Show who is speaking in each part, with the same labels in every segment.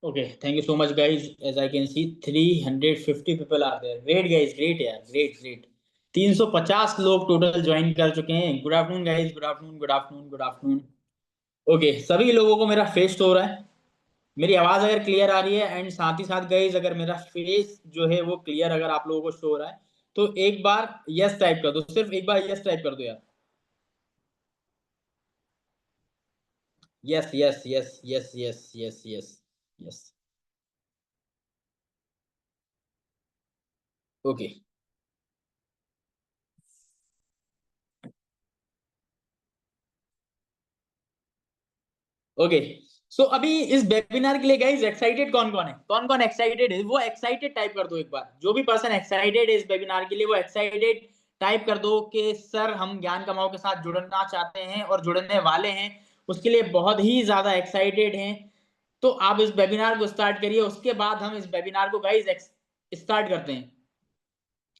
Speaker 1: Okay, thank you so much, guys. As I can see, 350 people are there. Great, guys. Great, यार. Great, great. 350 लोग total join कर चुके हैं. Good afternoon, guys. Good afternoon, good afternoon, good afternoon. Okay, सभी लोगों को मेरा face show हो रहा है. मेरी आवाज अगर क्लियर आ रही है एंड साथ ही साथ गाइज अगर मेरा फेस जो है वो क्लियर अगर आप लोगों को शो हो रहा है तो एक बार यस टाइप कर दो. सिर्फ एक बार यस टाइप कर दो यार. Yes yes yes yes yes yes yes yes. Okay. Okay. So अभी इस वेबिनार के लिए गाइस एक्साइटेड कौन कौन है? कौन कौन एक्साइटेड है? वो एक्साइटेड टाइप कर दो एक बार. जो भी पर्सन एक्साइटेड है इस वेबिनार के लिए वो एक्साइटेड टाइप कर दो कि सर हम ज्ञान कमाओ के साथ जुड़ना चाहते हैं और जुड़ने वाले हैं. उसके लिए बहुत ही ज्यादा एक्साइटेड हैं. तो आप इस वेबिनार को स्टार्ट करिए. उसके बाद हम इस वेबिनार को गाइस स्टार्ट करते हैं.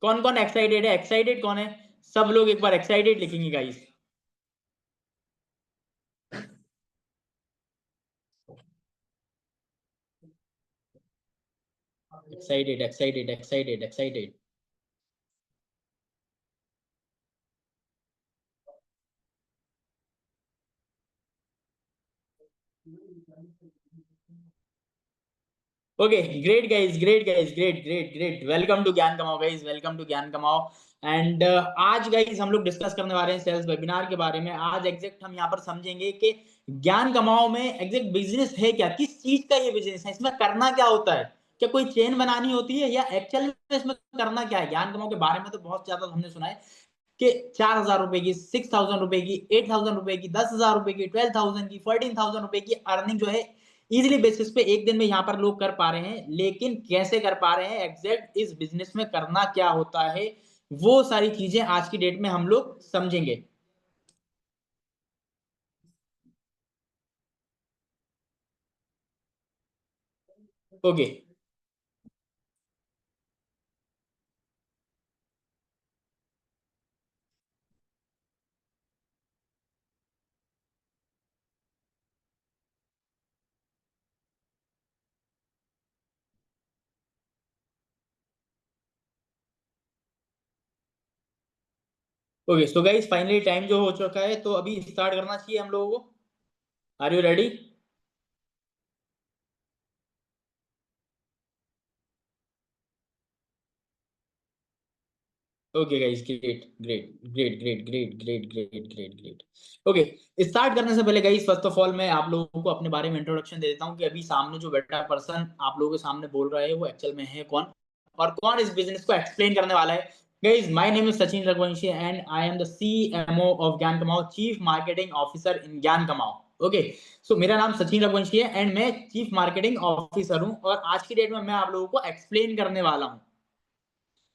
Speaker 1: कौन कौन एक्साइटेड है? एक्साइटेड कौन है? सब लोग एक बार एक्साइटेड लिखेंगे guys. Excited excited excited excited. Okay. Great guys, great guys, great great great. Welcome to Gyan Kamao guys. Welcome to Gyan कमाओ. एंड आज गाइस हम लोग डिस्कस करने वाले हैं सेल्स वेबिनार के बारे में. आज एग्जैक्ट हम यहाँ पर समझेंगे कि ज्ञान कमाओ में एग्जैक्ट बिजनेस है क्या, किस चीज का ये बिजनेस है, इसमें करना क्या होता है, क्या कोई चेन बनानी होती है या एक्चुअल में इसमें करना क्या है. ज्ञान कमाओ के बारे में तो बहुत ज्यादा हमने सुना है कि 4,000 रुपए की, 6,000 रुपए की, 8,000 रुपए की, 10,000 रुपए की, 12,000 की, 14,000 रुपए की अर्निंग जो है इजिली बेसिस पे एक दिन में यहाँ पर लोग कर पा रहे हैं. लेकिन कैसे कर पा रहे हैं, एग्जैक्ट इस बिजनेस में करना क्या होता है, वो सारी चीजें आज की डेट में हम लोग समझेंगे. Okay. Okay. So guys finally time जो हो चुका है तो अभी स्टार्ट करना चाहिए हम लोगों को. Are you ready? Okay guys. Great great great great great great great great great. Okay. Start करने से पहले गाइस फर्स्ट ऑफ ऑल मैं आप लोगों को अपने बारे में इंट्रोडक्शन दे देता हूं कि अभी सामने जो बैठा पर्सन आप लोगों के सामने बोल रहा है वो एक्चुअल में है कौन और कौन इस बिजनेस को एक्सप्लेन करने वाला है. Guys my name is Sachin Raghuvanshi and I am the CMO of ज्ञान कमाओ, चीफ मार्केटिंग ऑफिसर इन ज्ञान कमाओ. ओके. सो मेरा नाम सचिन रघुवंशी है एंड मैं चीफ मार्केटिंग ऑफिसर हूं और आज की डेट में मैं आप लोगों को एक्सप्लेन करने वाला हूं.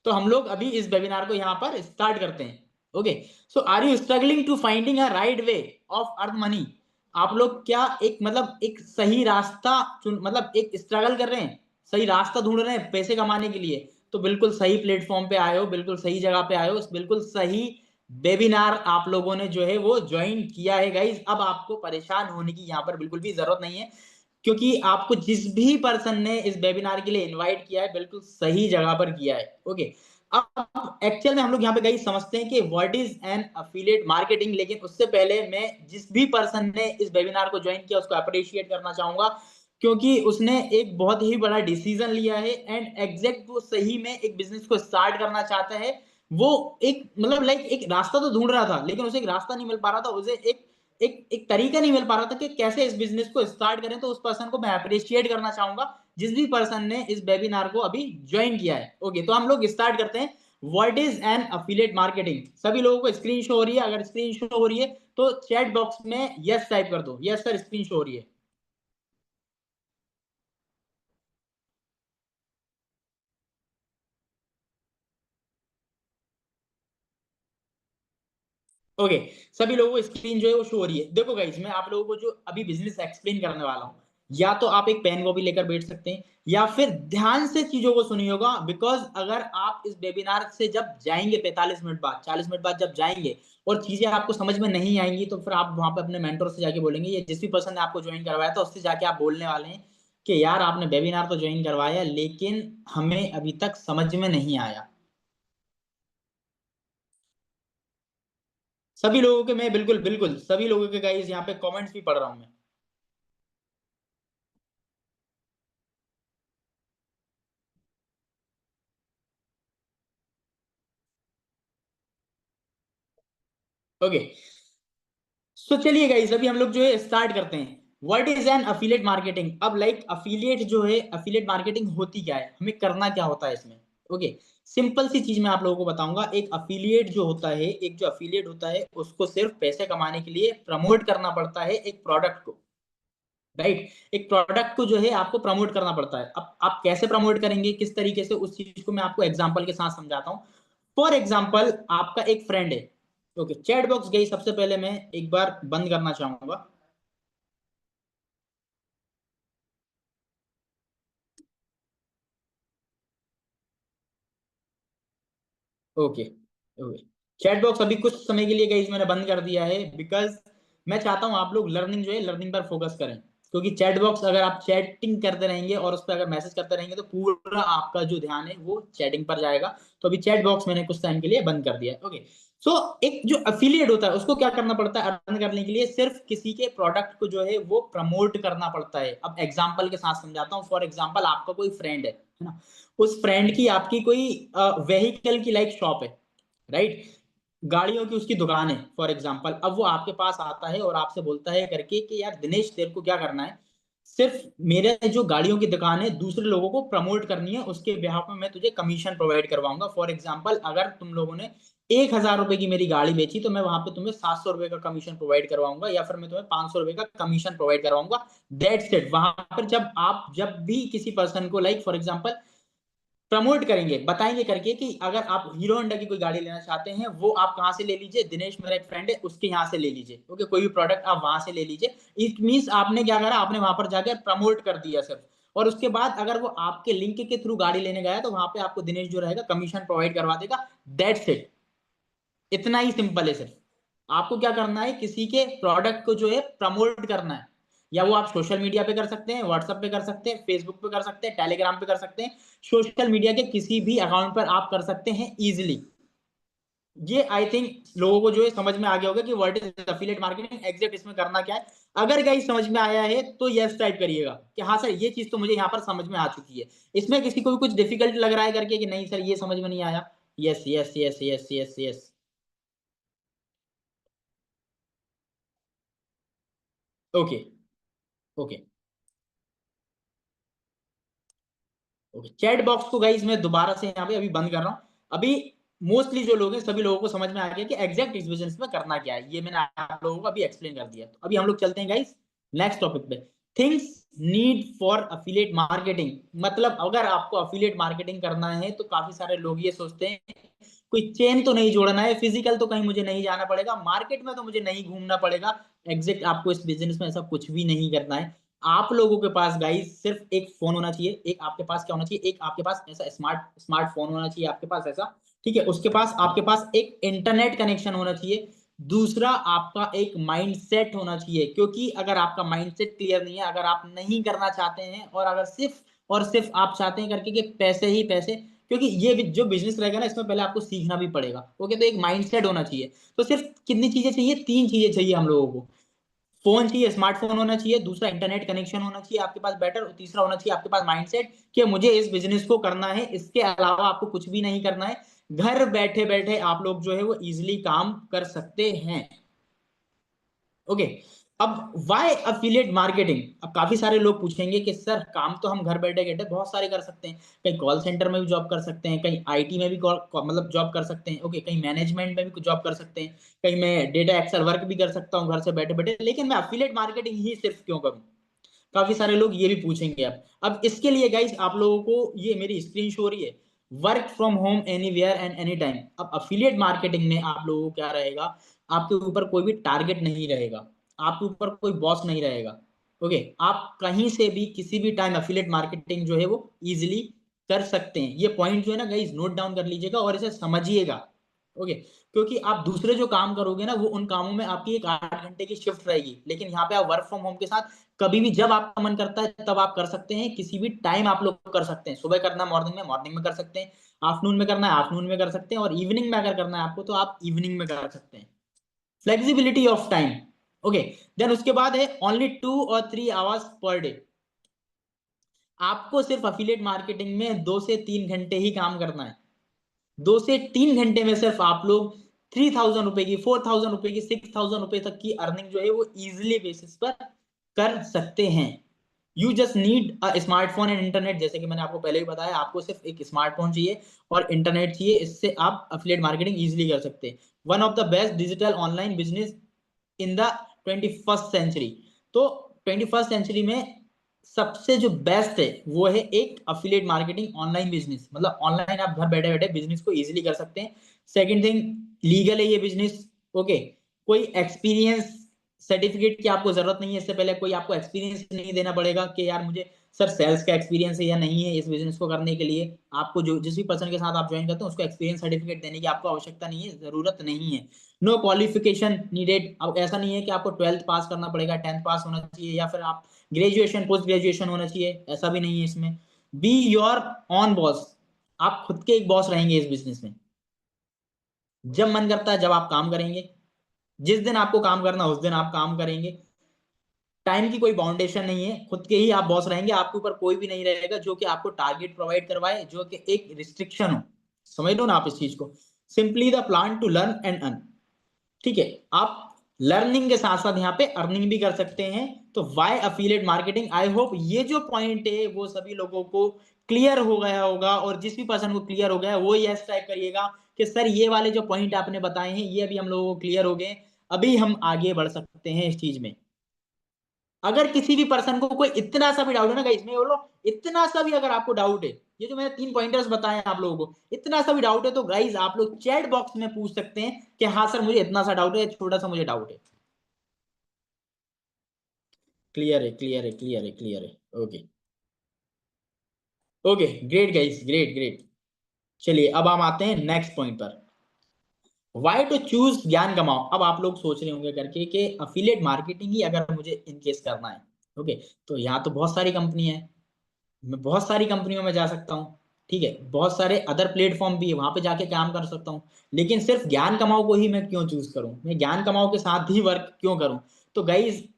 Speaker 1: तो हम लोग अभी इस वेबिनार को यहाँ पर स्टार्ट करते हैं. Okay. So are you struggling to finding a right way of earn money? आप लोग क्या एक मतलब एक सही रास्ता मतलब एक स्ट्रगल कर रहे हैं, सही रास्ता ढूंढ रहे हैं पैसे कमाने के लिए? तो बिल्कुल सही प्लेटफॉर्म पे आए हो, बिल्कुल सही जगह पे आए हो, बिल्कुल सही वेबिनार आप लोगों ने जो है वो ज्वाइन किया है गाइज. अब आपको परेशान होने की यहाँ पर बिल्कुल भी जरूरत नहीं है क्योंकि आपको जिस भी पर्सन ने इस वेबिनार के लिए इनवाइट किया है बिल्कुल सही जगह पर किया है. ओके. अब एक्चुअल में हम लोग यहाँ पे गई समझते हैं कि what is an affiliate marketing. लेकिन उससे पहले मैं जिस भी पर्सन ने इस वेबिनार को ज्वाइन किया उसको अप्रिशिएट करना चाहूंगा क्योंकि उसने एक बहुत ही बड़ा डिसीजन लिया है एंड एग्जैक्ट वो सही में एक बिजनेस को स्टार्ट करना चाहता है. वो एक मतलब लाइक एक रास्ता तो ढूंढ रहा था लेकिन उसे एक रास्ता नहीं मिल पा रहा था, उसे एक एक एक तरीका नहीं मिल पा रहा था कि कैसे इस बिजनेस को स्टार्ट करें. तो उस पर्सन को मैं अप्रिशिएट करना चाहूंगा जिस भी पर्सन ने इस वेबिनार को अभी ज्वाइन किया है. ओके. तो हम लोग स्टार्ट करते हैं. What is an affiliate marketing? सभी लोगों को स्क्रीन शो हो रही है? अगर स्क्रीन शो हो रही है तो चैट बॉक्स में यस टाइप कर दो. यस सर, स्क्रीन शो हो रही है. ओके. सभी लोगों को स्क्रीन जो है वो शो हो रही है. देखो गाइस मैं आप लोगों को जो अभी बिजनेस एक्सप्लेन करने वाला हूँ या तो आप एक पेन कॉपी लेकर बैठ सकते हैं या फिर ध्यान से चीजों को सुनिए होगा. बिकॉज अगर आप इस वेबिनार से जब जाएंगे 45 मिनट बाद, 40 मिनट बाद जब जाएंगे और चीजें आपको समझ में नहीं आएंगी तो फिर आप वहां पे अपने मेंटर से जाके बोलेंगे या जिस भी पर्सन ने आपको ज्वाइन करवाया था उससे जाके आप बोलने वाले हैं कि यार आपने वेबिनार तो ज्वाइन करवाया लेकिन हमें अभी तक समझ में नहीं आया। सभी लोगों के, मैं बिल्कुल बिल्कुल सभी लोगों के गाइस यहाँ पे कमेंट्स भी पढ़ रहा हूं मैं। ओके, सो चलिए गाइस अभी हम लोग जो है स्टार्ट करते हैं। What is an affiliate marketing. अब लाइक अफिलिएट जो है, अफिलिएट मार्केटिंग होती क्या है, हमें करना क्या होता है इसमें। ओके, सिंपल सी चीज मैं आप लोगों को बताऊंगा। एक अफिलिएट जो होता है, एक जो अफिलिएट होता है उसको सिर्फ पैसे कमाने के लिए प्रमोट करना पड़ता है एक प्रोडक्ट को। राइट, एक प्रोडक्ट को जो है आपको प्रमोट करना पड़ता है। अब आप कैसे प्रमोट करेंगे, किस तरीके से, उस चीज को मैं आपको एग्जांपल के साथ समझाता हूँ। फॉर एग्जांपल आपका एक फ्रेंड है। ओके, चैट बॉक्स गई सबसे पहले मैं एक बार बंद करना चाहूंगा। ओके ओके, चैट बॉक्स अभी कुछ समय के लिए गाइस मैंने बंद कर दिया है, बिकॉज मैं चाहता हूं आप लोग लर्निंग जो है लर्निंग पर फोकस करें। क्योंकि चैट बॉक्स अगर आप चैटिंग करते रहेंगे और उस पर अगर मैसेज करते रहेंगे तो पूरा आपका जो ध्यान है वो चैटिंग पर जाएगा। तो अभी चैट बॉक्स मैंने कुछ टाइम के लिए बंद कर दिया है। ओके, सो एक जो अफिलिएट होता है उसको क्या करना पड़ता है अर्न करने के लिए, सिर्फ किसी के प्रोडक्ट को जो है वो प्रमोट करना पड़ता है। अब एग्जांपल के साथ समझाता हूँ। फॉर एग्जांपल आपका कोई फ्रेंड है ना, उस फ्रेंड की आपकी कोई व्हीकल की लाइक शॉप है। राइट, गाड़ियों की उसकी दुकान है फॉर एग्जांपल। अब वो आपके पास आता है और आपसे बोलता है करके कि यार दिनेश तेरे को क्या करना है, सिर्फ मेरे जो गाड़ियों की दुकान है दूसरे लोगों को प्रमोट करनी है, उसके बिहाफ में मैं तुझे कमीशन प्रोवाइड करवाऊंगा। फॉर एग्जांपल अगर तुम लोगों ने 1,000 रुपए की मेरी गाड़ी बेची तो मैं वहां पे तुम्हें 700 रुपए का कमीशन प्रोवाइड करवाऊंगा, या फिर मैं तुम्हें 500 रुपए का कमीशन प्रोवाइड करवाऊंगा। That's it. वहां पर जब भी किसी पर्सन को लाइक फॉर एग्जांपल प्रमोट करेंगे, बताएंगे करके कि अगर आप हीरो होंडा की कोई गाड़ी लेना चाहते हैं, वो आप कहां से ले लीजिए, दिनेश मेरा एक फ्रेंड है उसके यहाँ से ले लीजिए। ओके, कोई भी प्रोडक्ट आप वहां से ले लीजिए। इट मींस आपने क्या करा, आपने वहां पर जाकर प्रमोट कर दिया सिर्फ। और उसके बाद अगर वो आपके लिंक के थ्रू गाड़ी लेने गया तो वहां पे आपको दिनेश जो रहेगा कमीशन प्रोवाइड करवा देगा। दैट्स इट, इतना ही सिंपल है। सिर्फ आपको क्या करना है, किसी के प्रोडक्ट को जो है प्रमोट करना है। या वो आप सोशल मीडिया पे कर सकते हैं, व्हाट्सएप पे कर सकते हैं, फेसबुक पे कर सकते हैं, टेलीग्राम पे कर सकते हैं। सोशल मीडिया के किसी भी अकाउंट पर आप कर सकते हैं इजिली। ये आई थिंक लोगों को जो है समझ में आ गया होगा कि what is affiliate marketing, exact इसमें करना क्या है। अगर गाइस समझ में आया है तो यस टाइप करिएगा कि हाँ सर ये चीज तो मुझे यहाँ पर समझ में आ चुकी है। इसमें किसी को भी कुछ डिफिकल्ट लग रहा है करके कि नहीं सर ये समझ में नहीं आया। Yes yes yes yes yes yes. Okay okay okay, chat box को गाइस मैं दोबारा से यहाँ पे अभी बंद कर रहा हूँ। अभी मोस्टली जो लोग हैं सभी लोगों को समझ में आ गया कि एग्जैक्ट इस बिजनेस में करना क्या है। ये मैंने आप लोगों को अभी एक्सप्लेन कर दिया। तो अभी हम लोग चलते हैं गाइस नेक्स्ट टॉपिक पे। Things need for affiliate marketing. मतलब अगर आपको अफिलिएट मार्केटिंग करना है तो काफी सारे लोग ये सोचते हैं कोई चेन तो नहीं जोड़ना है, फिजिकल तो कहीं मुझे नहीं जाना पड़ेगा, मार्केट में तो मुझे नहीं घूमना पड़ेगा। एग्जैक्ट आपको इस बिजनेस में ऐसा कुछ भी नहीं करना है। आप लोगों के पास गाइस सिर्फ एक फोन होना चाहिए। एक आपके पास क्या होना चाहिए, एक आपके पास ऐसा स्मार्टफोन होना चाहिए आपके पास ऐसा। ठीक है, उसके पास आपके पास एक इंटरनेट कनेक्शन होना चाहिए। दूसरा आपका एक माइंडसेट होना चाहिए, क्योंकि अगर आपका माइंडसेट क्लियर नहीं है, अगर आप नहीं करना चाहते हैं और अगर सिर्फ और सिर्फ आप चाहते हैं करके कि पैसे ही पैसे, क्योंकि ये जो बिजनेस रहेगा ना इसमें पहले आपको सीखना भी पड़ेगा। ओके, तो एक माइंडसेट होना चाहिए। तो सिर्फ कितनी चीजें चाहिए, 3 चीजें चाहिए हम लोगों को। फोन चाहिए, स्मार्टफोन होना चाहिए, दूसरा इंटरनेट कनेक्शन होना चाहिए आपके पास बेटर, और तीसरा होना चाहिए आपके पास माइंडसेट कि मुझे इस बिजनेस को करना है। इसके अलावा आपको कुछ भी नहीं करना है। घर बैठे बैठे आप लोग जो है वो इजिली काम कर सकते हैं। ओके, अब वाई अफिलिएट मार्केटिंग। अब काफी सारे लोग पूछेंगे कि सर काम तो हम घर बैठे बैठे बहुत सारे कर सकते हैं, कहीं कॉल सेंटर में भी जॉब कर सकते हैं, कहीं आईटी में भी मतलब जॉब कर सकते हैं। ओके, कहीं मैनेजमेंट में भी जॉब कर सकते हैं, कहीं मैं डेटा एक्सेल वर्क भी कर सकता हूँ घर से बैठे बैठे, लेकिन मैं अफिलिएट मार्केटिंग ही सिर्फ क्यों करूँ। काफी सारे लोग ये भी पूछेंगे। अब इसके लिए गाइस आप लोगों को ये मेरी स्क्रीन शो हो रही है, work from home anywhere and any time. अब अफिलिएट मार्केटिंग में आप लोगों को क्या रहेगा, आपके ऊपर कोई भी टारगेट नहीं रहेगा, आपके ऊपर कोई बॉस नहीं रहेगा। ओके, आप कहीं से भी किसी भी टाइम अफिलिएट मार्केटिंग जो है वो इजिली कर सकते हैं। ये पॉइंट जो है ना गाइस नोट डाउन कर लीजिएगा और इसे समझिएगा। ओके, क्योंकि आप दूसरे जो काम करोगे ना वो उन कामों में आपकी एक 8 घंटे की शिफ्ट रहेगी, लेकिन यहाँ पे आप वर्क फ्रॉम होम के साथ कभी भी जब आपका मन करता है तब आप कर सकते हैं, किसी भी टाइम आप लोग कर सकते हैं। सुबह करना मॉर्निंग में कर सकते हैं, आफ्टरनून में करना है आफ्टरनून में कर सकते हैं, और इवनिंग में अगर करना है आपको तो आप इवनिंग में कर सकते हैं। Flexibility of time. Okay, then उसके बाद है ओनली 2 और 3 आवर्स पर डे। आपको सिर्फ अफिलिएट मार्केटिंग में 2 से 3 घंटे ही काम करना है। 2 से 3 घंटे में सिर्फ आप लोग 3000 रुपए की, 4000 रुपए की, 6000 रुपए तक की अर्निंग जो है वो इजिली बेसिस पर कर सकते हैं। You just need a smartphone and internet. जैसे कि मैंने आपको पहले भी बताया, आपको सिर्फ एक स्मार्टफोन चाहिए और इंटरनेट चाहिए, इससे आप अफिलिएट मार्केटिंग इजिली कर सकते हैं। One of the best digital online business in the 21st century. तो 21st सेंचुरी में सबसे जो बेस्ट है वो है एक अफिलिएट मार्केटिंग ऑनलाइन बिजनेस, मतलब ऑनलाइन आप घर बैठे बैठे बिजनेस को इजीली कर सकते हैं। सेकंड थिंग, लीगल है ये बिजनेस। ओके, कोई एक्सपीरियंस सर्टिफिकेट की आपको जरूरत नहीं है, इससे पहले कोई आपको एक्सपीरियंस नहीं देना पड़ेगा कि यार मुझे सर सेल्स का एक्सपीरियंस है या नहीं है इस बिजनेस को करने के लिए। आपको जो जिस भी पर्सन के साथ आप ज्वाइन करते हैं उसको एक्सपीरियंस सर्टिफिकेट देने की आपको आवश्यकता नहीं है, जरूरत नहीं है। No qualification needed. अब ऐसा नहीं है कि आपको 12th पास करना पड़ेगा, 10th पास होना चाहिए, या फिर आप ग्रेजुएशन पोस्ट ग्रेजुएशन होना चाहिए, ऐसा भी नहीं है इसमें। Be your on boss. आप खुद के एक बॉस रहेंगे इस बिजनेस में। जब मन करता है जब आप काम करेंगे, जिस दिन आपको काम करना उस दिन आप काम करेंगे। टाइम की कोई बाउंडेशन नहीं है, खुद के ही आप बॉस रहेंगे, आपके ऊपर कोई भी नहीं रहेगा जो कि आपको टारगेट प्रोवाइड करवाए, जो कि एक रिस्ट्रिक्शन हो। समझ लो ना आप इस चीज को। Simply the plan to learn and earn. ठीक है, आप लर्निंग के साथ साथ यहाँ पे अर्निंग भी कर सकते हैं। तो why affiliate marketing, I hope ये जो पॉइंट है वो सभी लोगों को क्लियर हो गया होगा, और जिस भी पर्सन को क्लियर हो गया वो यस टाइप करिएगा कि सर ये वाले जो पॉइंट आपने बताए हैं ये अभी हम लोगों को क्लियर हो गए, अभी हम आगे बढ़ सकते हैं इस चीज में। अगर किसी भी पर्सन को कोई इतना सा भी डाउट है ना गाइस, मैं बोलो इतना सा भी अगर आपको डाउट है, ये जो मैंने 3 पॉइंटर्स बताए हैं आप लोगों को, इतना सा भी डाउट है तो गाइस आप लोग चैट बॉक्स में पूछ सकते हैं कि हाँ सर मुझे इतना सा डाउट है, छोटा सा मुझे डाउट है। क्लियर है, क्लियर है, क्लियर है, क्लियर है। Okay, okay, great guys, great great. चलिए अब हम आते हैं नेक्स्ट पॉइंट पर। वाई टू चूज ज्ञान कमाओ। अब आप लोग सोच रहे होंगे करके कि अफिलिएट मार्केटिंग ही अगर मुझे इनकेस करना है, ओके, तो यहाँ तो बहुत सारी कंपनी है, मैं बहुत सारी कंपनियों में जा सकता हूँ। ठीक है, बहुत सारे अदर प्लेटफॉर्म भी है, वहां पे जाके काम कर सकता हूँ। लेकिन सिर्फ ज्ञान कमाओ को ही मैं क्यों चूज करूं, मैं ज्ञान कमाओ के साथ ही वर्क क्यों करूं? तो गाइज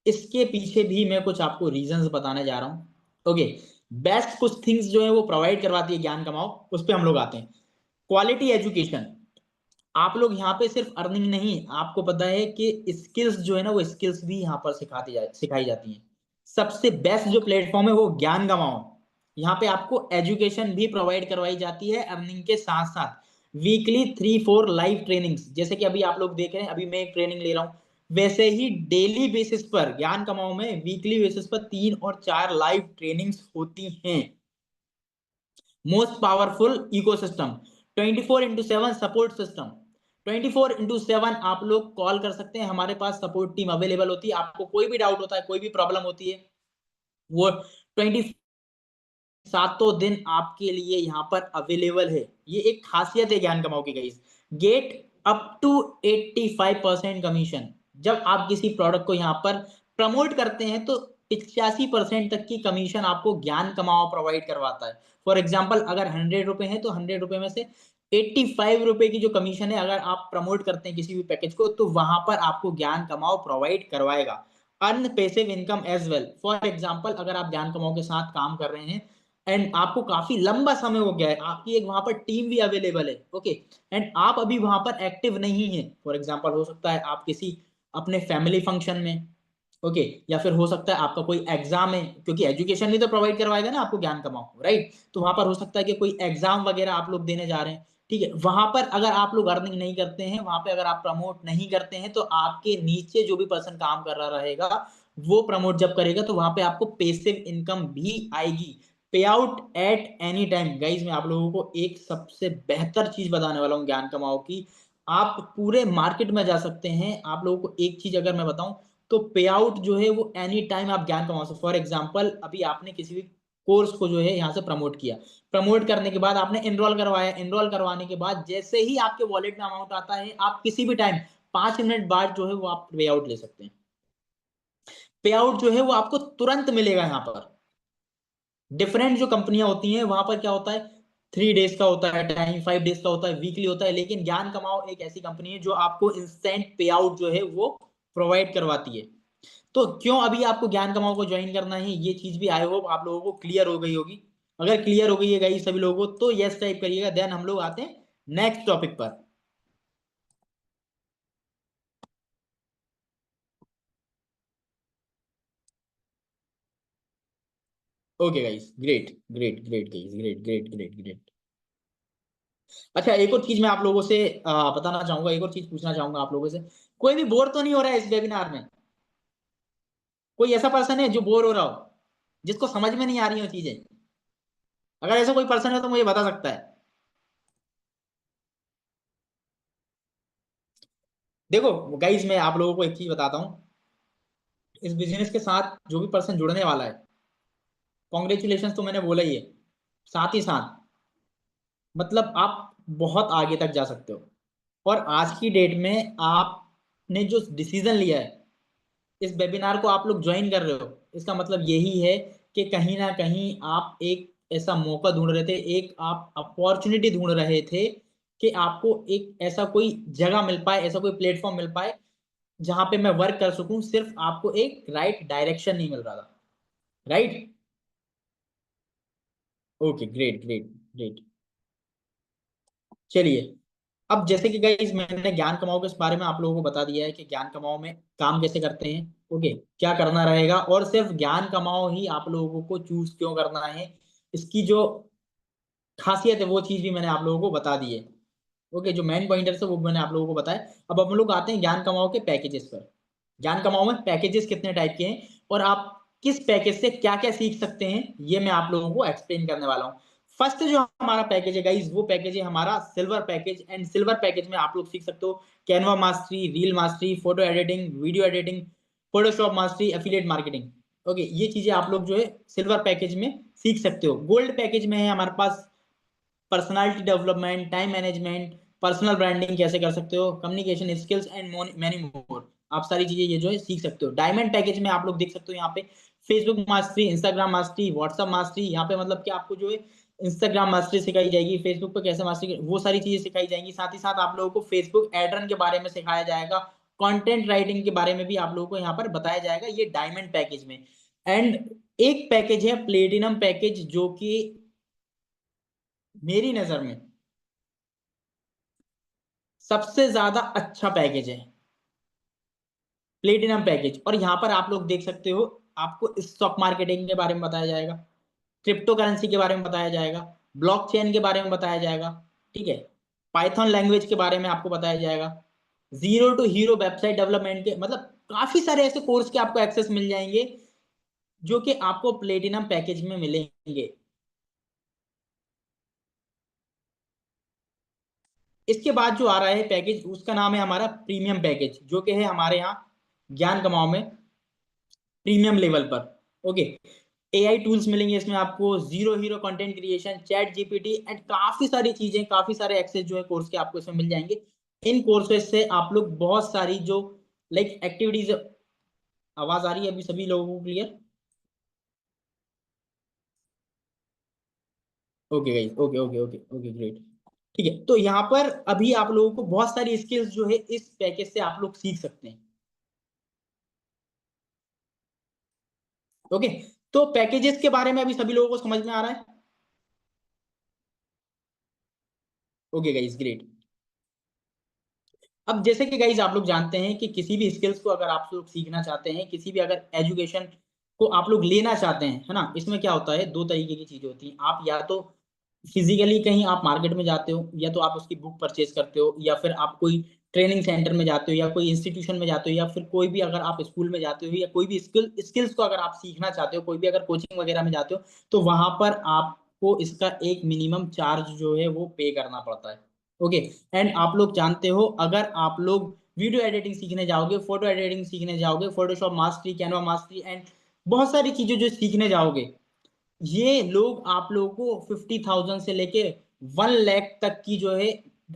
Speaker 1: इसके पीछे भी मैं कुछ आपको रीजंस बताने जा रहा हूँ। ओके, बेस्ट कुछ थिंग्स जो है वो प्रोवाइड करवाती है ज्ञान कमाओ, उस पर हम लोग आते हैं। Quality education. आप लोग यहाँ पे सिर्फ अर्निंग नहीं, आपको पता है कि स्किल्स जो है ना वो स्किल्स भी यहाँ पर सिखाई जाती हैं। सबसे बेस्ट जो प्लेटफॉर्म है वो ज्ञान कमाओ। यहाँ पे आपको एजुकेशन भी प्रोवाइड करवाई जाती है अर्निंग के साथ साथ। वीकली 3-4 लाइव ट्रेनिंग्स, जैसे कि अभी आप लोग देख रहे हैं, अभी मैं एक ट्रेनिंग ले रहा हूँ, वैसे ही डेली बेसिस पर ज्ञान कमाओ में वीकली बेसिस पर 3 और 4 लाइव ट्रेनिंग्स होती हैं। Most powerful ecosystem, 24/7 support system. 24/7 आप लोग कॉल कर सकते हैं, हमारे पास सपोर्ट टीम अवेलेबल होती है। आपको कोई भी डाउट होता है, कोई भी प्रॉब्लम होती है, वो 27 दिन आपके लिए यहाँ पर अवेलेबल है। ये एक खासियत है ज्ञान कमाओ की guys. Get up to 85% commission. जब आप किसी प्रोडक्ट को यहाँ पर प्रमोट करते हैं तो 85% तक की कमीशन आपको ज्ञान कमाओ प्रोवाइड करवाता है। फॉर एग्जाम्पल अगर 100 रुपए है तो 100 रुपए में से 85 रुपए की जो कमीशन है, अगर आप प्रमोट करते हैं किसी भी पैकेज को, तो वहां पर आपको ज्ञान कमाओ प्रोवाइड करवाएगा। Earn passive income as well. For example अगर आप ज्ञान कमाओ के साथ काम कर रहे हैं एंड आपको काफी लंबा समय हो गया है, आपकी एक वहां पर टीम भी अवेलेबल है, ओके, एंड आप अभी वहां पर एक्टिव नहीं है, फॉर एग्जांपल हो सकता है आप किसी अपने फैमिली फंक्शन में, ओके, या फिर हो सकता है आपका कोई एग्जाम है, क्योंकि एजुकेशन भी तो प्रोवाइड करवाएगा ना आपको ज्ञान कमाओ, राइट? तो वहां पर हो सकता है कि कोई एग्जाम वगैरह आप लोग देने जा रहे हैं। ठीक है, वहां पर अगर आप लोग अर्निंग नहीं करते हैं, वहां पे अगर आप प्रमोट नहीं करते हैं, तो आपके नीचे जो भी पर्सन काम कर रहा रहेगा वो प्रमोट जब करेगा तो वहां पे आपको पैसिव इनकम भी आएगी। पे out at any time. Guys मैं आप लोगों को एक सबसे बेहतर चीज बताने वाला हूँ ज्ञान कमाओ की। आप पूरे मार्केट में जा सकते हैं, आप लोगों को एक चीज अगर मैं बताऊं तो पे आउट जो है वो एनी टाइम आप ज्ञान कमा सकते। फॉर एग्जाम्पल अभी आपने किसी भी कोर्स को जो है यहाँ से प्रमोट किया। प्रमोट करने के बाद आपने एनरोल करवाया, एनरोल करवाने के बाद जैसे ही आपके वॉलेट में अमाउंट आता है, आप किसी भी टाइम 5 मिनट बाद जो है वो आप पे आउट ले सकते हैं। पे आउट जो है वो आपको तुरंत मिलेगा। यहाँ पर डिफरेंट जो कंपनियां होती हैं वहां पर क्या होता है, 3 डेज का होता है टाइम, 5 डेज का होता है, वीकली होता है, लेकिन ज्ञान कमाओ एक ऐसी कंपनी है जो आपको इंस्टेंट पे आउट जो है वो प्रोवाइड करवाती है। तो क्यों अभी आपको ज्ञान कमाओ को ज्वाइन करना है, ये चीज भी आई होप आप लोगों को क्लियर हो गई होगी। अगर क्लियर हो गई है गाइस सभी लोगों को तो यस टाइप करिएगा। देन हम लोग आते हैं नेक्स्ट टॉपिक पर। Okay guys, great great great guys, great great great great. अच्छा, एक और चीज मैं आप लोगों से बताना चाहूंगा, एक और चीज पूछना चाहूंगा आप लोगों से। कोई भी बोर तो नहीं हो रहा है इस वेबिनार में? कोई ऐसा पर्सन है जो बोर हो रहा हो, जिसको समझ में नहीं आ रही हो चीजें? अगर ऐसा कोई पर्सन है तो मुझे बता सकता है। देखो गाइज, मैं आप लोगों को एक चीज बताता हूँ। इस बिजनेस के साथ जो भी पर्सन जुड़ने वाला है, कॉन्ग्रेचुलेशन तो मैंने बोला ही है। साथ ही साथ मतलब आप बहुत आगे तक जा सकते हो। और आज की डेट में आपने जो डिसीजन लिया है, इस वेबिनार को आप लोग ज्वाइन कर रहे हो, इसका मतलब यही है कि कहीं ना कहीं आप एक ऐसा मौका ढूंढ रहे थे, एक आप अपॉर्चुनिटी ढूंढ रहे थे कि आपको एक ऐसा कोई जगह मिल पाए, ऐसा कोई प्लेटफॉर्म मिल पाए जहां पे मैं वर्क कर सकूं। सिर्फ आपको एक राइट डायरेक्शन नहीं मिल रहा था। Right. Okay, great great great. चलिए, अब जैसे कि गाइस मैंने ज्ञान कमाओ के इस बारे में आप लोगों को बता दिया है कि ज्ञान कमाओ में काम कैसे करते हैं। ओके, क्या करना रहेगा, और सिर्फ ज्ञान कमाओ ही आप लोगों को चूज क्यों करना है, इसकी जो खासियत है वो चीज भी मैंने आप लोगों को बता दी है। ओके, जो मेन पॉइंटर्स है वो मैंने आप लोगों को बताया। अब हम लोग आते हैं ज्ञान कमाओ के पैकेजेस पर। ज्ञान कमाओ में पैकेजेस कितने टाइप के हैं और आप किस पैकेज से क्या क्या सीख सकते हैं, ये मैं आप लोगों को एक्सप्लेन करने वाला हूँ। फर्स्ट जो हमारा पैकेज है गाइस, वो पैकेज है हमारा silver package. And silver package में आप लोग सीख सकते हो Canva mastery, reel mastery, photo editing, video editing, Photoshop mastery, affiliate marketing. Okay, ये चीजें आप लोग जो है सिल्वर पैकेज में सीख सकते हो। गोल्ड पैकेज में है हमारे पास personality development, time management, personal branding कैसे कर सकते हो, communication skills and many more. आप सारी चीजें ये जो है सीख सकते हो। डायमंड पैकेज में आप लोग देख सकते हो यहाँ पे Facebook mastery, Instagram mastery, WhatsApp mastery. यहाँ पे मतलब कि आपको जो है इंस्टाग्राम मास्टरी सिखाई जाएगी, फेसबुक पे कैसे मास्टरी, वो सारी चीजें सिखाई जाएंगी। साथ ही साथ आप लोगों को फेसबुक एड रन के बारे में सिखाया जाएगा, कंटेंट राइटिंग के बारे में भी आप लोगों को यहाँ पर बताया जाएगा, ये डायमंड पैकेज में। एंड एक पैकेज है प्लेटिनम पैकेज, जो कि मेरी नजर में सबसे ज्यादा अच्छा पैकेज है, प्लेटिनम पैकेज। और यहां पर आप लोग देख सकते हो, आपको स्टॉक मार्केटिंग के बारे में बताया जाएगा, क्रिप्टो करेंसी के बारे में बताया जाएगा, ब्लॉकचेन के बारे में बताया जाएगा, ठीक है, पाइथन लैंग्वेज के बारे में आपको बताया जाएगा, zero to hero website development के, मतलब काफी सारे ऐसे कोर्स के आपको एक्सेस मिल जाएंगे जो कि आपको प्लेटिनम पैकेज में मिलेंगे। इसके बाद जो आ रहा है पैकेज, उसका नाम है हमारा प्रीमियम पैकेज, जो कि है हमारे यहाँ ज्ञान कमाओ में प्रीमियम लेवल पर। ओके, एआई टूल्स मिलेंगे इसमें आपको, zero hero content creation, chat GPT and काफी सारी चीजें, काफी सारे एक्सेस जो है कोर्स के आपको इसमें मिल जाएंगे। इन कोर्सेज से आप लोग बहुत सारी जो लाइक एक्टिविटीज। आवाज आ रही है अभी सभी लोगों को clear? Okay guys, okay okay okay okay, great. ठीक है, तो यहाँ पर अभी आप लोगों को बहुत सारी स्किल्स जो है इस पैकेज से आप लोग सीख सकते हैं। ओके, तो पैकेजेस के बारे में अभी सभी लोगों को समझ में आ रहा है? Okay guys, great. अब जैसे कि गाइज आप लोग जानते हैं कि किसी भी स्किल्स को अगर आप लोग सीखना चाहते हैं, किसी भी अगर एजुकेशन को आप लोग लेना चाहते हैं, है ना, इसमें क्या होता है, दो तरीके की चीजें होती हैं। आप या तो फिजिकली कहीं आप मार्केट में जाते हो, या तो आप उसकी बुक परचेज करते हो, या फिर आप कोई ट्रेनिंग सेंटर में जाते हो, या कोई इंस्टीट्यूशन में जाते हो, या फिर कोई भी अगर आप स्कूल में जाते हो, या कोई भी स्किल्स को अगर आप सीखना चाहते हो, कोई भी अगर कोचिंग वगैरह में जाते हो, तो वहां पर आपको इसका एक मिनिमम चार्ज जो है वो पे करना पड़ता है। ओके, एंड आप लोग जानते हो, अगर आप लोग वीडियो एडिटिंग सीखने जाओगे, फोटो एडिटिंग सीखने जाओगे, Photoshop mastery, Canva mastery and बहुत सारी चीजें जो सीखने जाओगे, ये लोग आप लोगों को 50,000 से लेके 1 लाख तक की जो है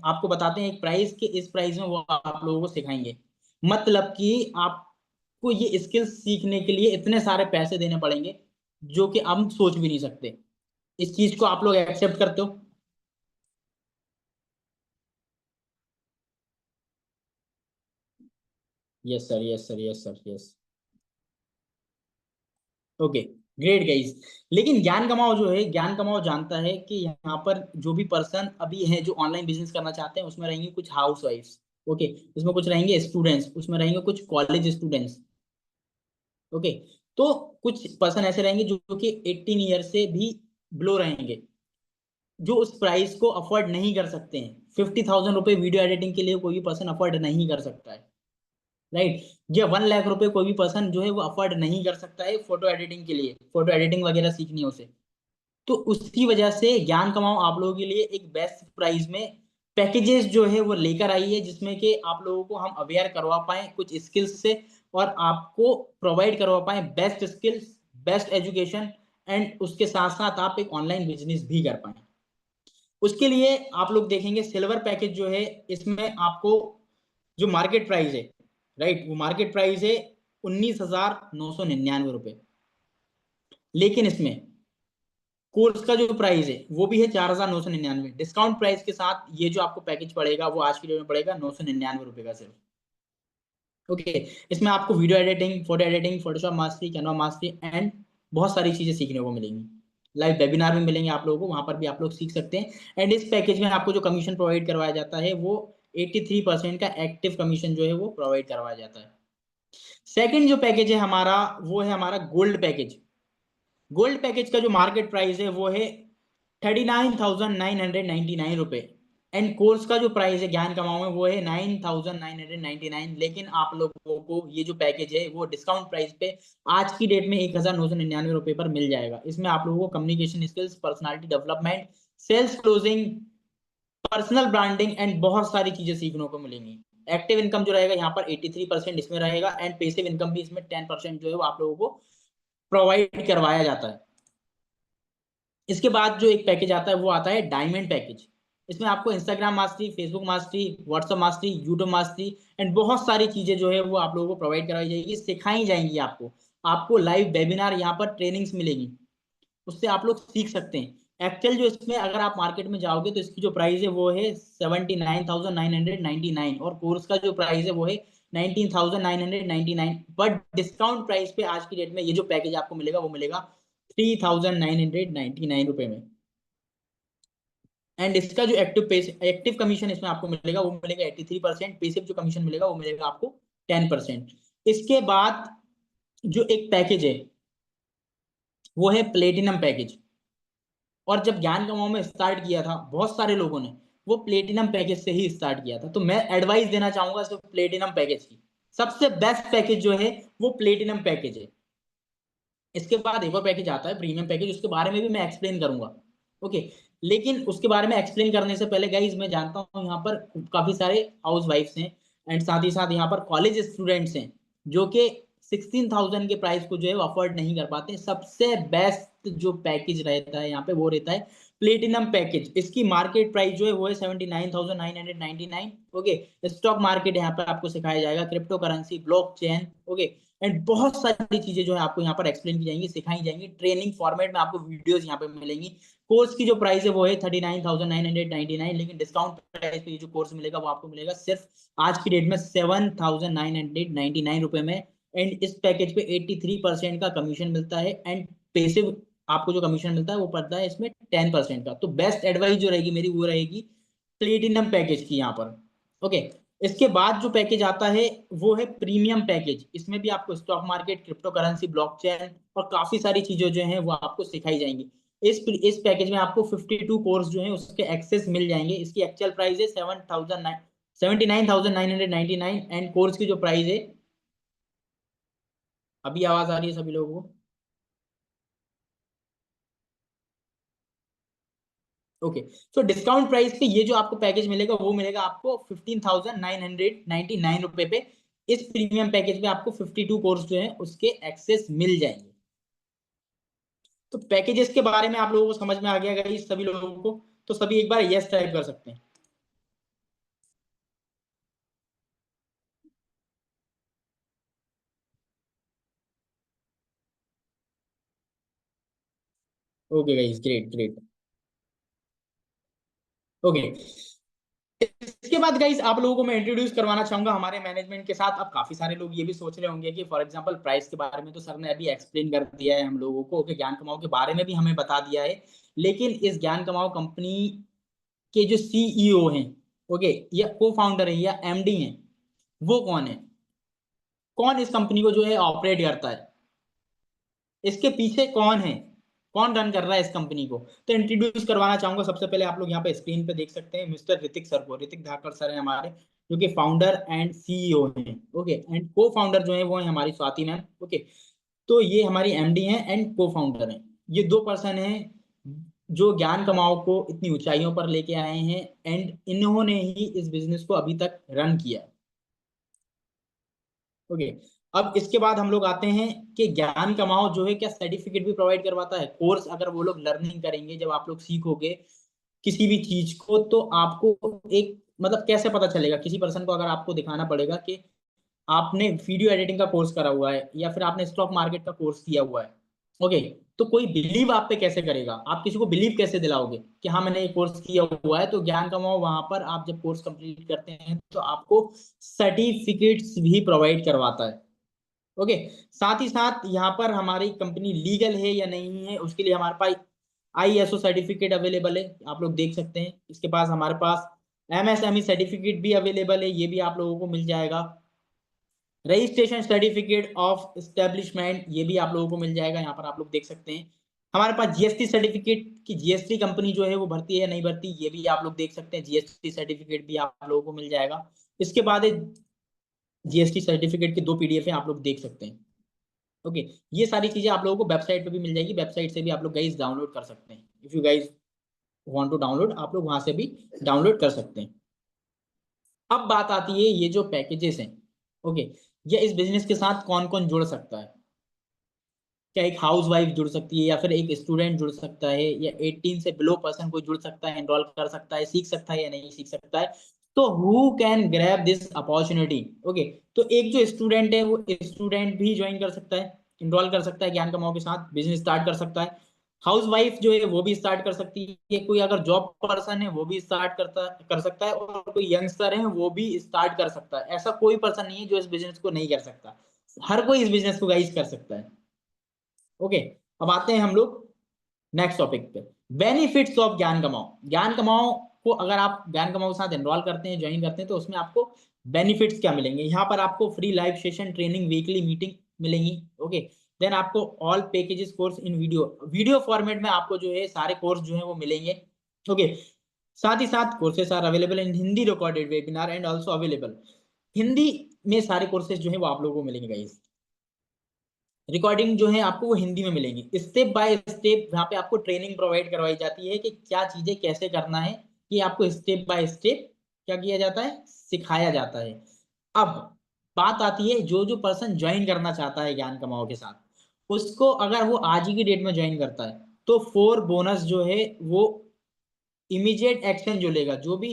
Speaker 1: आपको बताते हैं एक प्राइस के, इस प्राइस में वो आप लोगों को सिखाएंगे। मतलब कि आपको ये स्किल्स सीखने के लिए इतने सारे पैसे देने पड़ेंगे जो कि हम सोच भी नहीं सकते। इस चीज को आप लोग एक्सेप्ट करते हो? Yes sir, yes sir, yes sir, yes. Okay, great guys. लेकिन ज्ञान कमाओ जो है, ज्ञान कमाओ जानता है कि यहाँ पर जो भी पर्सन अभी है जो ऑनलाइन बिजनेस करना चाहते हैं, उसमें रहेंगे कुछ हाउस वाइफ्स। ओके, उसमें कुछ रहेंगे स्टूडेंट्स, उसमें रहेंगे कुछ कॉलेज स्टूडेंट्स। ओके, तो कुछ पर्सन ऐसे रहेंगे जो कि 18 ईयर से भी बिलो रहेंगे, जो उस प्राइस को अफोर्ड नहीं कर सकते हैं। 50,000 रुपए वीडियो एडिटिंग के लिए कोई भी पर्सन अफोर्ड नहीं कर सकता है, राइट। ये 1 लाख रुपए कोई भी पर्सन जो है वो अफोर्ड नहीं कर सकता है फोटो एडिटिंग के लिए, फोटो एडिटिंग वगैरह सीखनी है उसे। तो उसकी वजह से ज्ञान कमाओ आप लोगों के लिए एक बेस्ट प्राइस में पैकेजेस जो है वो लेकर आई है, जिसमें कि आप लोगों को हम अवेयर करवा पाए कुछ स्किल्स से, और आपको प्रोवाइड करवा पाए best skills, best education, and उसके साथ साथ आप एक ऑनलाइन बिजनेस भी कर पाए। उसके लिए आप लोग देखेंगे सिल्वर पैकेज जो है, इसमें आपको जो मार्केट प्राइस है, राइट, वो मार्केट प्राइस है 19,999 रुपए। लेकिन इसमें कोर्स का जो प्राइस है वो भी है 4,999। डिस्काउंट प्राइस के साथ ये जो आपको पैकेज पड़ेगा वो आज की डेट में पड़ेगा 999 रुपए का सिर्फ। ओके, इसमें आपको video editing, photo editing, Photoshop mastery, Canva mastery and बहुत सारी चीजें सीखने को मिलेंगी। लाइव वेबिनार भी मिलेंगे आप लोगों को, वहां पर भी आप लोग सीख सकते हैं। एंड इस पैकेज में आपको जो कमीशन प्रोवाइड करवाया जाता है वो 83% का एक्टिव कमीशन जो है वो प्रोवाइड करवाया जाता है। सेकंड जो पैकेज है हमारा, वो है हमारा गोल्ड पैकेज। गोल्ड पैकेज का जो मार्केट प्राइस है वो है 39,999 रुपए। एंड कोर्स का जो प्राइस है ज्ञान कमाओ में वो है 9,999। लेकिन आप लोगों को ये जो पैकेज है वो डिस्काउंट प्राइस पे आज की डेट में 1,999 रुपए पर मिल जाएगा। इसमें आप लोगों को communication skills, personality development, sales closing, personal branding and बहुत सारी चीजें सीखने को मिलेंगी। एक्टिव इनकम जो रहेगा यहाँ पर 83% इसमें रहेगा, एंड पेसिव इनकम भी इसमें 10% जो है वो आप लोगों को प्रोवाइड करवाया जाता है। इसके बाद जो एक पैकेज आता है वो आता है डायमंड पैकेज। इसमें आपको Instagram mastery, Facebook mastery, WhatsApp mastery, YouTube mastery and बहुत सारी चीजें जो है वो आप लोगों को प्रोवाइड करवाई जाएगी, सिखाई जाएंगी आपको। आपको लाइव वेबिनार यहाँ पर ट्रेनिंग्स मिलेगी, उससे आप लोग सीख सकते हैं। एक्चुअल जो इसमें अगर आप मार्केट में जाओगे तो इसकी जो प्राइस है वो है 79,999, और कोर्स का जो प्राइस है वो है 19,999। बट डिस्काउंट प्राइस पे आज की डेट में ये जो पैकेज आपको मिलेगा वो मिलेगा 3,999 रुपए में। एंड इसका जो एक्टिव कमीशन इसमें आपको मिलेगा वो मिलेगा 83%। पेसिव जो कमीशन मिलेगा वो मिलेगा आपको 10%। इसके बाद जो एक पैकेज है वो है प्लेटिनम पैकेज। और जब ज्ञान कमाओ में स्टार्ट किया था बहुत सारे लोगों ने वो प्लेटिनम पैकेज से ही स्टार्ट किया था, तो मैं एडवाइस देना चाहूंगा सिर्फ प्लेटिनम पैकेज की। सबसे बेस्ट पैकेज जो है वो प्लेटिनम पैकेज है। इसके बाद एक और पैकेज आता है प्रीमियम पैकेज, उसके बारे में भी मैं एक्सप्लेन करूंगा। ओके, लेकिन उसके बारे में एक्सप्लेन करने से पहले गाइस मैं जानता हूँ यहाँ पर काफी सारे हाउस वाइफ्स हैं, एंड साथ ही साथ यहाँ पर कॉलेज स्टूडेंट्स हैं जो कि 16,000 के प्राइस को जो है अफोर्ड नहीं कर पाते। सबसे बेस्ट जो पैकेज रहता है यहाँ पे वो रहता है प्लेटिनम पैकेज। इसकी मार्केट प्राइस जो है वो है 79,999। ओके, स्टॉक मार्केट यहाँ पर आपको सिखाया जाएगा, crypto currency, blockchain, okay, and बहुत सारी चीजें जो है आपको यहाँ पर एक्सप्लेन की जाएंगी, सिखाई जाएंगी। ट्रेनिंग फॉर्मेट में आपको वीडियोस यहाँ पे मिलेंगी। कोर्स की जो प्राइस है वो है 39,999, लेकिन डिस्काउंट प्राइस पे ये जो कोर्स मिलेगा वो आपको मिलेगा सिर्फ आज की डेट में 7,999 रुपए में। एंड इस पैकेज पे 83% का कमीशन मिलता है, एंड पैसिव आपको जो कमीशन मिलता है वो पड़ता है इसमें 10% का। तो बेस्ट एडवाइस जो रहेगी मेरी वो रहेगी प्लेटिनम पैकेज की यहाँ पर। ओके, इसके बाद जो पैकेज आता है वो है प्रीमियम पैकेज। इसमें भी आपको stock market, crypto currency, blockchain और काफी सारी चीजें जो हैं वो आपको सिखाई जाएंगी। इस पैकेज में आपको 52 कोर्स जो है उसके एक्सेस मिल जाएंगे। इसकी एक्चुअल प्राइस है 79,999, एंड कोर्स की जो प्राइस है, अभी आवाज आ रही है सभी लोगों को? ओके, सो डिस्काउंट प्राइस पे ये जो आपको पैकेज मिलेगा वो मिलेगा आपको 15,999 रुपए पे। इस प्रीमियम पैकेज में आपको 52 कोर्स जो है उसके एक्सेस मिल जाएंगे। तो पैकेजेस के बारे में आप लोगों को समझ में आ गया गाइस सभी लोगों को? तो सभी एक बार यस टाइप कर सकते हैं। Okay guys, great great. Okay, इसके बाद गाइस आप लोगों को मैं इंट्रोड्यूस करवाना चाहूंगा हमारे मैनेजमेंट के साथ। अब काफी सारे लोग ये भी सोच रहे होंगे कि फॉर एग्जांपल प्राइस के बारे में तो सर ने अभी एक्सप्लेन कर दिया है हम लोगों को, ओके, ज्ञान कमाओ के बारे में भी हमें बता दिया है। लेकिन इस ज्ञान कमाओ कंपनी के जो सीईओ हैं, ओके, या को फाउंडर है या एमडी हैं, वो कौन है, कौन इस कंपनी को जो है ऑपरेट करता है, इसके पीछे कौन है, कौन रन कर रहा है इस कंपनी को, तो इंट्रोड्यूस करवाना चाहूंगा। सबसे पहले आप लोग यहाँ पे स्क्रीन पे देख सकते हैं मिस्टर ऋतिक सर को। ऋतिक धाकड़ सर है हमारे, जो कि फाउंडर एंड सीईओ हैं, ओके, एंड को फाउंडर जो है वो है हमारी स्वाति मैम, ओके। तो ये हमारी एमडी हैं एंड को फाउंडर हैं। ये दो पर्सन हैं जो ज्ञान कमाओ को इतनी ऊंचाइयों पर लेके आए हैं, एंड इन्होंने ही इस बिजनेस को अभी तक रन किया है, ओके। अब इसके बाद हम लोग आते हैं कि ज्ञान कमाओ जो है क्या सर्टिफिकेट भी प्रोवाइड करवाता है, कोर्स अगर वो लोग लर्निंग करेंगे, जब आप लोग सीखोगे किसी भी चीज को, तो आपको एक मतलब कैसे पता चलेगा, किसी पर्सन को अगर आपको दिखाना पड़ेगा कि आपने वीडियो एडिटिंग का कोर्स करा हुआ है या फिर आपने स्टॉक मार्केट का कोर्स किया हुआ है, ओके, तो कोई बिलीव आप पे कैसे करेगा, आप किसी को बिलीव कैसे दिलाओगे कि हाँ मैंने ये कोर्स किया हुआ है। तो ज्ञान कमाओ वहां पर आप जब कोर्स कंप्लीट करते हैं तो आपको सर्टिफिकेट्स भी प्रोवाइड करवाता है, ओके। साथ ही साथ यहाँ पर हमारी कंपनी लीगल है या नहीं है, उसके लिए हमारे पास आईएसओ सर्टिफिकेट अवेलेबल है, आप लोग देख सकते हैं। इसके पास हमारे पास एमएसएमई सर्टिफिकेट भी अवेलेबल है, ये भी आप लोगों को मिल जाएगा। रजिस्ट्रेशन सर्टिफिकेट ऑफ एस्टेब्लिशमेंट, ये भी आप लोगों को मिल जाएगा, यहाँ पर आप लोग देख सकते हैं। हमारे पास जीएसटी सर्टिफिकेट की जीएसटी कंपनी जो है वो भरती है या नहीं भरती, ये भी आप लोग देख सकते हैं, जीएसटी सर्टिफिकेट भी आप लोगों को मिल जाएगा। इसके बाद जीएसटी सर्टिफिकेट की दो पीडीएफ है, आप लोग देख सकते हैं, ओके। ये सारी चीजें आप लोगों को वेबसाइट पे भी मिल जाएगी, वेबसाइट से भी आप लोग गाइस डाउनलोड कर सकते हैं। If you guys want to download, आप लोग वहां से भी डाउनलोड कर सकते हैं। अब बात आती है ये जो पैकेजेस हैं, ओके, ये इस बिजनेस के साथ कौन कौन जुड़ सकता है। क्या एक हाउस वाइफ जुड़ सकती है, या फिर एक स्टूडेंट जुड़ सकता है, या 18 से बिलो पर्सन कोई जुड़ सकता है, एनरोल कर सकता है, सीख सकता है या नहीं सीख सकता है। तो who can grab this opportunity, okay. तो एक जो स्टूडेंट है वो स्टूडेंट भी ज्वाइन कर सकता है, इनरोल कर सकता है ज्ञान कमाओ के साथ, बिजनेस स्टार्ट कर सकता है। हाउस वाइफ जो है वो भी स्टार्ट कर सकती है, कोई अगर जॉब पर्सन है वो भी स्टार्ट कर सकता है, और कोई यंगस्टर है वो भी स्टार्ट कर सकता है। ऐसा कोई पर्सन नहीं है जो इस बिजनेस को नहीं कर सकता, हर कोई इस बिजनेस को गाइस कर सकता है, ओके। अब आते हैं हम लोग नेक्स्ट टॉपिक पे, बेनिफिट्स ऑफ ज्ञान कमाओ। ज्ञान कमाओ को अगर आप ज्ञान कमाओ के साथ एनरोल करते हैं, ज्वाइन करते हैं, तो उसमें आपको बेनिफिट्स क्या मिलेंगे। यहाँ पर आपको free live session training, weekly meeting मिलेंगी, ओके। देन आपको all packages course in video, video format में आपको जो है सारे कोर्स जो है वो मिलेंगे, ओके। साथ ही साथ courses are available in Hindi, recorded webinar and also available, Hindi में सारे कोर्सेज जो है वो आप लोगों को मिलेंगे गाइस। रिकॉर्डिंग जो है आपको वो हिंदी में मिलेंगी, स्टेप बाय स्टेप यहाँ पे आपको ट्रेनिंग प्रोवाइड करवाई जाती है कि क्या चीजें कैसे करना है, कि आपको स्टेप बाय स्टेप क्या किया जाता है, सिखाया जाता है। अब बात आती है जो जो पर्सन ज्वाइन करना चाहता है ज्ञान कमाओ के साथ, उसको अगर वो आज ही की डेट में ज्वाइन करता है तो 4 बोनस जो है वो इमीडिएट एक्शन जो लेगा, जो भी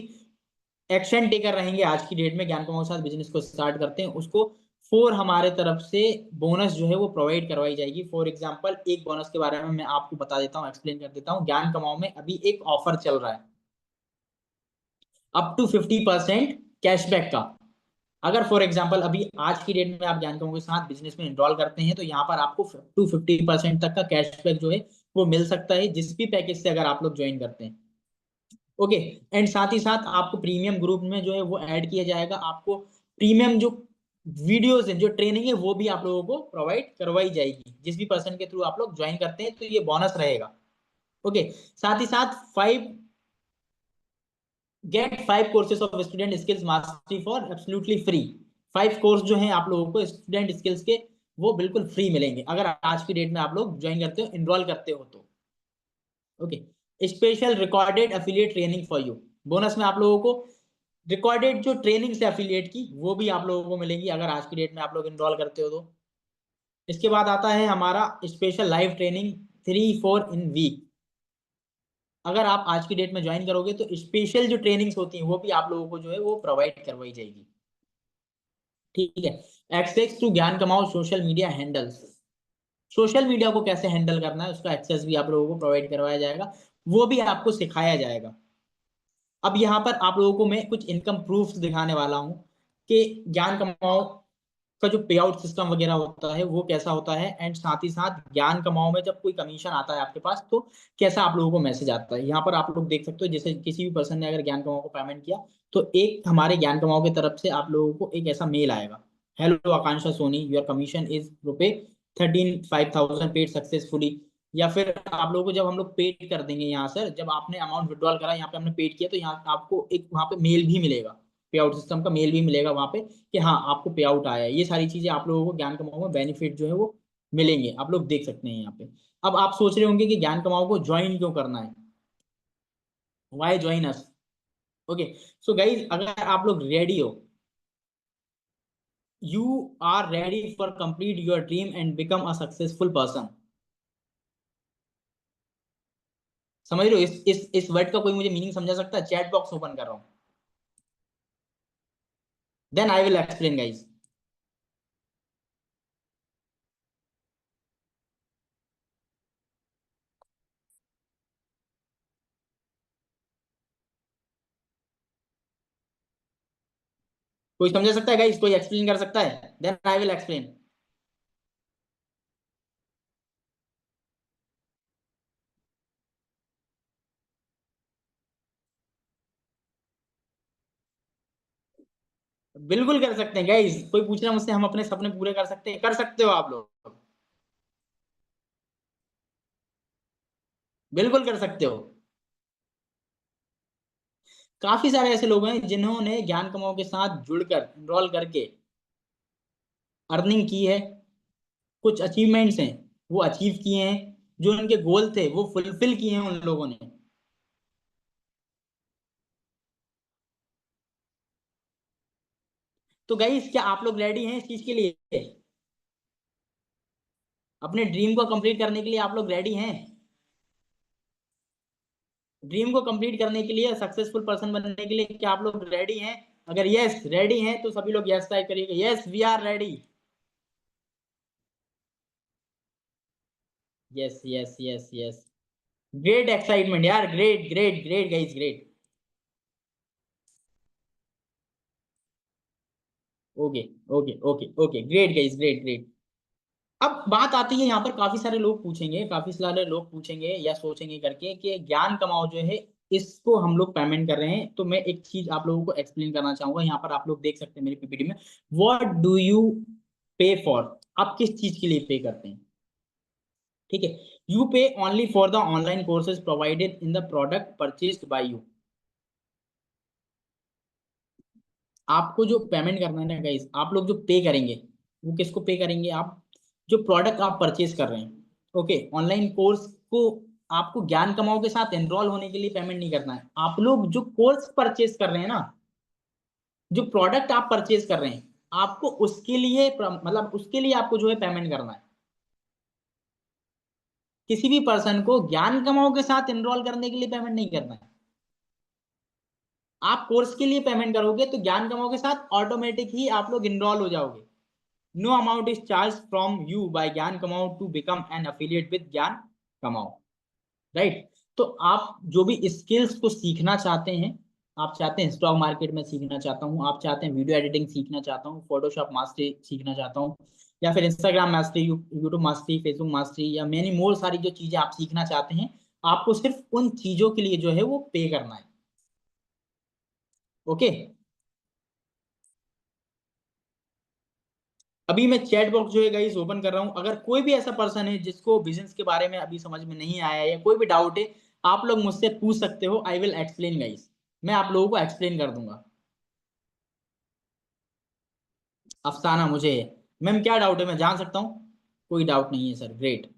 Speaker 1: एक्शन टेकर रहेंगे आज की डेट में ज्ञान कमाओ के साथ बिजनेस को स्टार्ट करते हैं, उसको 4 हमारे तरफ से बोनस जो है वो प्रोवाइड करवाई जाएगी। फॉर एग्जांपल एक बोनस के बारे में मैं आपको बता देता हूँ, एक्सप्लेन कर देता हूँ। ज्ञान कमाओ में अभी एक ऑफर चल रहा है अप टू 50% कैशबैक का। अगर फॉर एग्जांपल अभी आज की डेट में आप ज्ञान कमाओ के साथ बिजनेस में इनरोल करते हैं तो यहाँ पर आपको टू 50% तक का कैशबैक जो है वो मिल सकता है, जिस भी पैकेज से अगर आप लोग ज्वाइन करते हैं, ओके। एंड साथ ही साथ आपको प्रीमियम ग्रुप में जो है वो ऐड किया जाएगा, आपको प्रीमियम जो वीडियोस है, जो ट्रेनिंग है, वो भी आप लोगों को प्रोवाइड करवाई जाएगी जिस भी पर्सन के थ्रू आप लोग ज्वाइन करते हैं, तो ये बोनस रहेगा, ओके। साथ ही साथ 5 courses of student skills mastery for absolutely free. 5 course जो है आप लोगों को स्टूडेंट स्किल्स के वो बिल्कुल फ्री मिलेंगे अगर आज की डेट में आप लोग ज्वाइन करते हो, इनरोल करते हो तो, okay. Special recorded affiliate training for you, bonus में आप लोगों को रिकॉर्डेड जो ट्रेनिंग से एफिलिएट की वो भी आप लोगों को मिलेंगी अगर आज की डेट में आप लोग इनरोल करते हो तो। इसके बाद आता है हमारा स्पेशल लाइव ट्रेनिंग 3-4 इन वीक अगर आप आज की डेट में ज्वाइन करोगे तो स्पेशल जो ट्रेनिंग्स होती हैं वो भी आप लोगों को जो है वो प्रोवाइड करवाई जाएगी। ठीक है। एक्सेस टू ज्ञान कमाओ social media handles, social media को कैसे हैंडल करना है उसका एक्सेस भी आप लोगों को प्रोवाइड करवाया जाएगा, वो भी आपको सिखाया जाएगा। अब यहाँ पर आप लोगों को मैं कुछ इनकम प्रूफ्स दिखाने वाला हूँ कि ज्ञान कमाओ का जो पे आउट सिस्टम वगैरह होता है वो कैसा होता है, एंड साथ ही साथ ज्ञान कमाओ में जब कोई कमीशन आता है आपके पास तो कैसा आप लोगों को मैसेज आता है। यहाँ पर आप लोग देख सकते हो, जैसे किसी भी पर्सन ने अगर ज्ञान कमाओ को पेमेंट किया तो एक हमारे ज्ञान कमाओ की तरफ से आप लोगों को एक ऐसा मेल आएगा, hello Akanksha Soni, your commission is ₹13,500 paid successfully. या फिर आप लोगों को जब हम लोग पेड कर देंगे यहाँ सर, जब आपने अमाउंट विड्रॉल करा यहाँ पे हमने पेड किया तो यहाँ आपको एक वहाँ पे मेल भी मिलेगा, पे आउट सिस्टम का मेल भी मिलेगा वहाँ पे कि हाँ आपको पे आउट आया है। ये सारी चीजें आप लोगों को ज्ञान कमाओ में बेनिफिट जो है वो मिलेंगे, आप लोग देख सकते हैं यहाँ पे। अब आप सोच रहे होंगे कि ज्ञान कमाओ को ज्वाइन क्यों करना है, why join us. Okay, so guys अगर आप लोग रेडी हो, you are ready for complete your dream and become a successful person. समझ रहे हो इस वर्ड का कोई मुझे मीनिंग समझा सकता है? चैट बॉक्स ओपन कर रहा हूं, then I will explain guys. कोई समझा सकता है गाइज? कोई एक्सप्लेन कर सकता है? Then I will explain. बिल्कुल कर सकते हैं गाइज, कोई पूछ रहा है मुझसे हम अपने सपने पूरे कर सकते हैं, कर सकते हो आप लोग, बिल्कुल कर सकते हो। काफी सारे ऐसे लोग हैं जिन्होंने ज्ञान कमाओ के साथ जुड़कर एनरोल करके अर्निंग की है, कुछ अचीवमेंट्स हैं वो अचीव किए हैं, जो उनके गोल थे वो फुलफिल किए हैं उन लोगों ने। तो गाइस क्या आप लोग रेडी हैं इस चीज के लिए? अपने ड्रीम को कंप्लीट करने के लिए आप लोग रेडी हैं? ड्रीम को कंप्लीट करने के लिए, सक्सेसफुल पर्सन बनने के लिए क्या आप लोग रेडी हैं? अगर यस रेडी हैं तो सभी लोग यस टाइप करिएगा, yes we are ready. Yes yes yes yes, great excitement यार, great great great guys, great. Okay okay okay okay, great guys, great great. अब बात आती है यहाँ पर, काफी सारे लोग पूछेंगे, काफी सारे लोग पूछेंगे या सोचेंगे करके कि ज्ञान कमाओ जो है इसको हम लोग पेमेंट कर रहे हैं, तो मैं एक चीज आप लोगों को एक्सप्लेन करना चाहूंगा। यहाँ पर आप लोग देख सकते हैं मेरी पीपीटी में, व्हाट डू यू पे फॉर, आप किस चीज के लिए पे करते हैं? ठीक है, यू पे only for the online courses provided in the product purchased bye you. आपको जो पेमेंट करना है ना गाइस, आप लोग जो पे करेंगे वो किसको पे करेंगे? आप जो प्रोडक्ट आप परचेज कर रहे हैं, ओके, ऑनलाइन कोर्स को आपको ज्ञान कमाओ के साथ एनरोल होने के लिए पेमेंट नहीं करना है। आप लोग जो कोर्स परचेज कर रहे हैं ना, जो प्रोडक्ट आप परचेज कर रहे हैं, आपको उसके लिए मतलब उसके लिए आपको जो है पेमेंट करना है। किसी भी पर्सन को ज्ञान कमाओ के साथ एनरोल करने के लिए पेमेंट नहीं करना है। आप कोर्स के लिए पेमेंट करोगे तो ज्ञान कमाओ के साथ ऑटोमेटिक ही आप लोग इनरोल हो जाओगे। No amount is charge from you by Gyan Kamao to become an affiliate with Gyan Kamao, right? तो आप जो भी स्किल्स को सीखना चाहते हैं, आप चाहते हैं स्टॉक मार्केट में सीखना चाहता हूँ, आप चाहते हैं वीडियो एडिटिंग सीखना चाहता हूँ, फोटोशॉप मास्टरी सीखना चाहता हूँ, या फिर Instagram mastery, YouTube mastery, Facebook mastery, या मैनी मोर सारी जो चीजें आप सीखना चाहते हैं, आपको सिर्फ उन चीजों के लिए जो है वो पे करना है। ओके, अभी मैं चैट बॉक्स जो है गाइस ओपन कर रहा हूं, अगर कोई भी ऐसा पर्सन है जिसको बिजनेस के बारे में अभी समझ में नहीं आया है या कोई भी डाउट है, आप लोग मुझसे पूछ सकते हो, आई विल एक्सप्लेन गाइस, मैं आप लोगों को एक्सप्लेन कर दूंगा। अफसाना मुझे, मैम क्या डाउट है मैं जान सकता हूँ? कोई डाउट नहीं है सर, ग्रेट।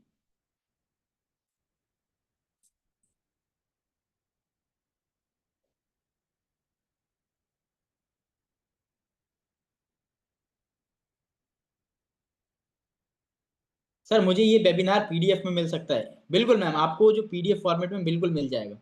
Speaker 1: सर मुझे ये वेबिनार पीडीएफ में मिल सकता है? बिल्कुल मैम, आपको जो पीडीएफ फॉर्मेट में बिल्कुल मिल जाएगा।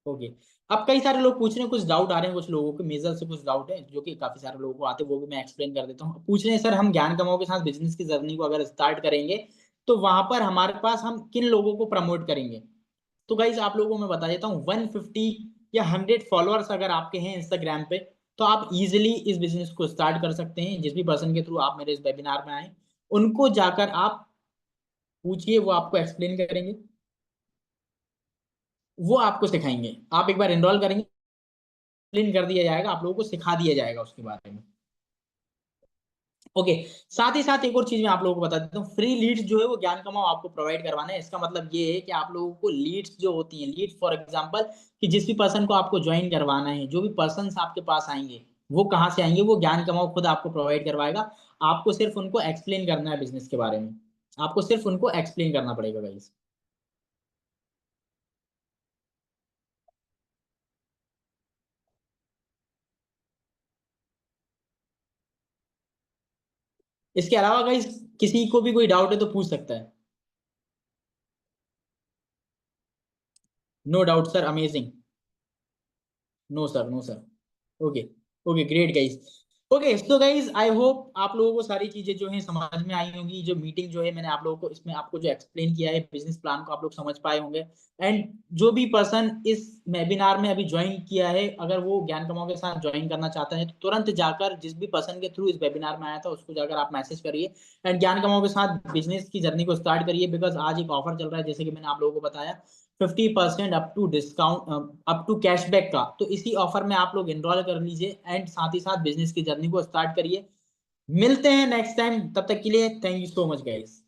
Speaker 1: ओके। अब कई सारे लोग पूछ रहे हैं, कुछ डाउट आ रहे हैं कुछ लोगों के, मेजर से कुछ डाउट है जो कि काफी सारे लोगों को आते हैं, वो भी मैं एक्सप्लेन कर देता हूँ। पूछ रहे हैं सर, हम ज्ञान कमाओ के साथ बिजनेस की जर्नी को अगर स्टार्ट करेंगे तो वहां पर हमारे पास हम किन लोगों को प्रमोट करेंगे? तो गाइज आप लोगों को मैं बता देता हूँ, 150 या 100 फॉलोअर्स अगर आपके हैं इंस्टाग्राम पे, तो आप इजिली इस बिजनेस को स्टार्ट कर सकते हैं। जिस भी पर्सन के थ्रू आप मेरे इस वेबिनार में आए, उनको जाकर आप पूछिए, वो आपको एक्सप्लेन करेंगे, वो आपको सिखाएंगे। आप एक बार एनरोल करेंगे, एक्सप्लेन कर दिया जाएगा, आप लोगों को सिखा दिया जाएगा उसके बारे में। ओके। साथ ही साथ एक और चीज मैं आप लोगों को बता देता हूँ, फ्री लीड्स जो है वो ज्ञान कमाओ आपको प्रोवाइड करवाना है। इसका मतलब ये है कि आप लोगों को लीड्स जो होती हैं, लीड फॉर एग्जांपल, कि जिस भी पर्सन को आपको ज्वाइन करवाना है, जो भी पर्सन आपके पास आएंगे, वो कहाँ से आएंगे, वो ज्ञान कमाओ खुद आपको प्रोवाइड करवाएगा। आपको सिर्फ उनको एक्सप्लेन करना है बिजनेस के बारे में, आपको सिर्फ उनको एक्सप्लेन करना पड़ेगा गाइस। इसके अलावा गाइस किसी को भी कोई डाउट है तो पूछ सकता है। No doubt sir, amazing. No sir, no sir. Okay. Okay great guys. Okay so guys, I hope आप लोगों को सारी चीजें जो है समझ में आई होंगी। जो मीटिंग जो है मैंने आप लोगों को इसमें आपको जो एक्सप्लेन किया है बिजनेस प्लान को, आप लोग समझ पाए होंगे। एंड जो भी पर्सन इस वेबिनार में अभी ज्वाइन किया है, अगर वो ज्ञान कमाओ के साथ ज्वाइन करना चाहता है तो तुरंत जाकर, जिस भी पर्सन के थ्रू इस वेबिनार में आया था उसको जाकर आप मैसेज करिए एंड ज्ञान कमाओ के साथ बिजनेस की जर्नी को स्टार्ट करिए। बिकॉज आज एक ऑफर चल रहा है, जैसे कि मैंने आप लोगों को बताया, 50% up to discount, up to cashback का। तो इसी ऑफर में आप लोग एनरोल कर लीजिए एंड साथ ही साथ बिजनेस की जर्नी को स्टार्ट करिए। मिलते हैं नेक्स्ट टाइम, तब तक के लिए thank you so much guys.